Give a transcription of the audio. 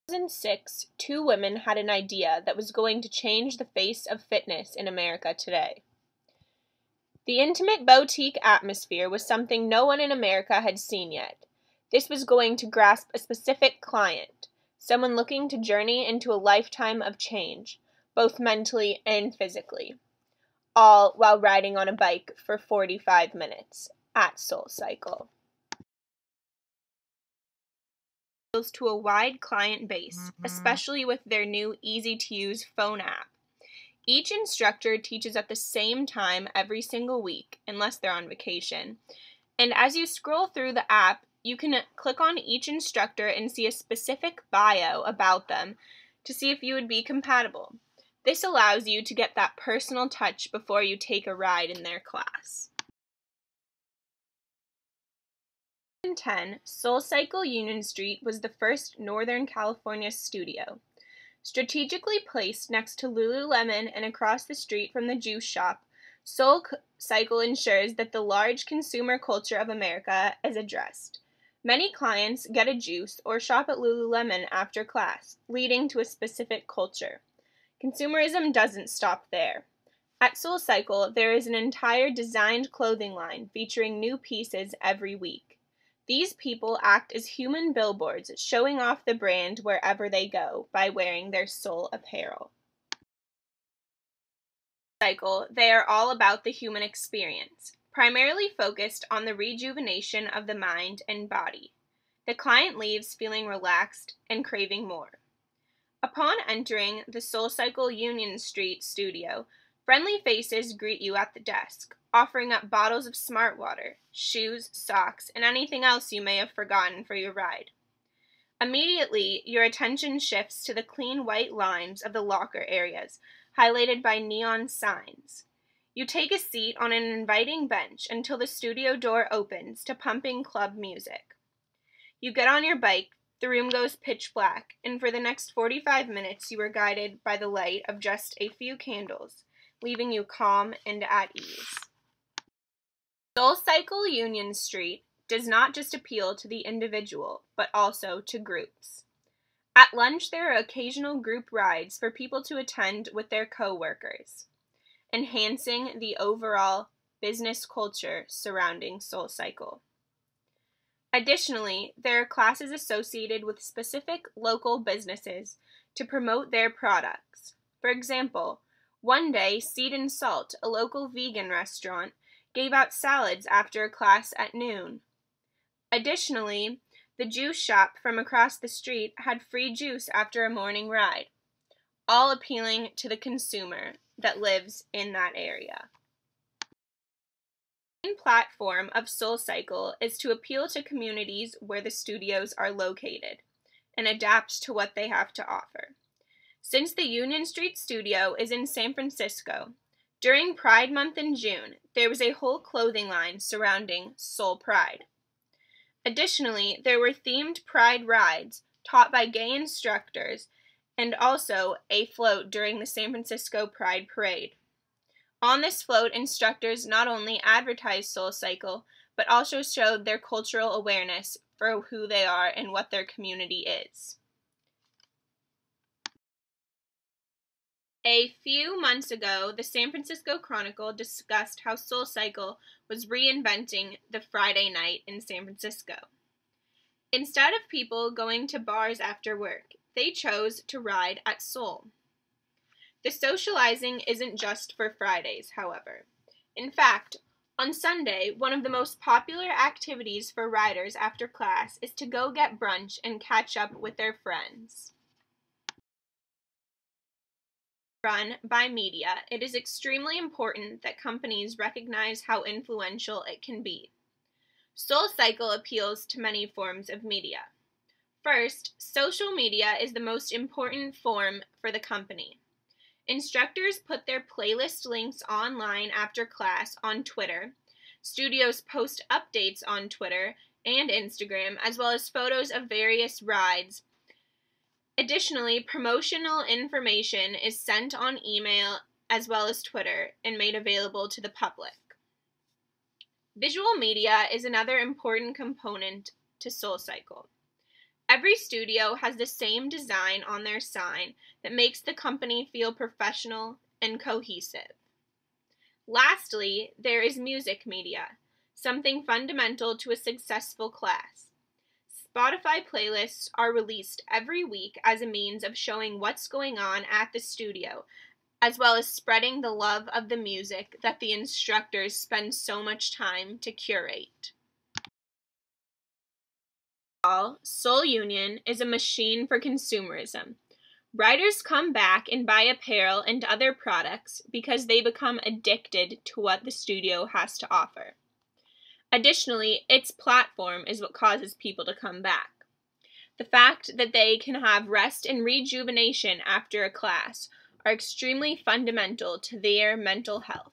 2006, two women had an idea that was going to change the face of fitness in America today. The intimate boutique atmosphere was something no one in America had seen yet. This was going to grasp a specific client, someone looking to journey into a lifetime of change, both mentally and physically, all while riding on a bike for 45 minutes at SoulCycle. To a wide client base, especially with their new easy-to-use phone app. Each instructor teaches at the same time every single week, unless they're on vacation. And as you scroll through the app, you can click on each instructor and see a specific bio about them to see if you would be compatible. This allows you to get that personal touch before you take a ride in their class. In 2010, SoulCycle Union Street was the first Northern California studio. Strategically placed next to Lululemon and across the street from the juice shop, SoulCycle ensures that the large consumer culture of America is addressed. Many clients get a juice or shop at Lululemon after class, leading to a specific culture. Consumerism doesn't stop there. At SoulCycle, there is an entire designed clothing line featuring new pieces every week. These people act as human billboards, showing off the brand wherever they go by wearing their soul apparel. They are all about the human experience, primarily focused on the rejuvenation of the mind and body. The client leaves feeling relaxed and craving more. Upon entering the SoulCycle Union Street studio, friendly faces greet you at the desk, offering up bottles of Smart Water, shoes, socks, and anything else you may have forgotten for your ride. Immediately, your attention shifts to the clean white lines of the locker areas, highlighted by neon signs. You take a seat on an inviting bench until the studio door opens to pumping club music. You get on your bike, the room goes pitch black, and for the next 45 minutes you are guided by the light of just a few candles, leaving you calm and at ease. SoulCycle Union Street does not just appeal to the individual, but also to groups. At lunch, there are occasional group rides for people to attend with their co-workers, enhancing the overall business culture surrounding SoulCycle. Additionally, there are classes associated with specific local businesses to promote their products. For example, one day, Seed and Salt, a local vegan restaurant, gave out salads after a class at noon. Additionally, the juice shop from across the street had free juice after a morning ride, all appealing to the consumer that lives in that area. The main platform of SoulCycle is to appeal to communities where the studios are located and adapt to what they have to offer. Since the Union Street studio is in San Francisco, during Pride Month in June, there was a whole clothing line surrounding Soul Pride. Additionally, there were themed Pride rides taught by gay instructors and also a float during the San Francisco Pride Parade. On this float, instructors not only advertised SoulCycle, but also showed their cultural awareness for who they are and what their community is. A few months ago, the San Francisco Chronicle discussed how SoulCycle was reinventing the Friday night in San Francisco. Instead of people going to bars after work, they chose to ride at Soul. The socializing isn't just for Fridays, however. In fact, on Sunday, one of the most popular activities for riders after class is to go get brunch and catch up with their friends. Run by media, it is extremely important that companies recognize how influential it can be. SoulCycle appeals to many forms of media. First, social media is the most important form for the company. Instructors put their playlist links online after class on Twitter. Studios post updates on Twitter and Instagram, as well as photos of various rides. Additionally, promotional information is sent on email as well as Twitter and made available to the public. Visual media is another important component to SoulCycle. Every studio has the same design on their sign that makes the company feel professional and cohesive. Lastly, there is music media, something fundamental to a successful class. Spotify playlists are released every week as a means of showing what's going on at the studio, as well as spreading the love of the music that the instructors spend so much time to curate. Soul Union is a machine for consumerism. Riders come back and buy apparel and other products because they become addicted to what the studio has to offer. Additionally, its platform is what causes people to come back. The fact that they can have rest and rejuvenation after a class are extremely fundamental to their mental health.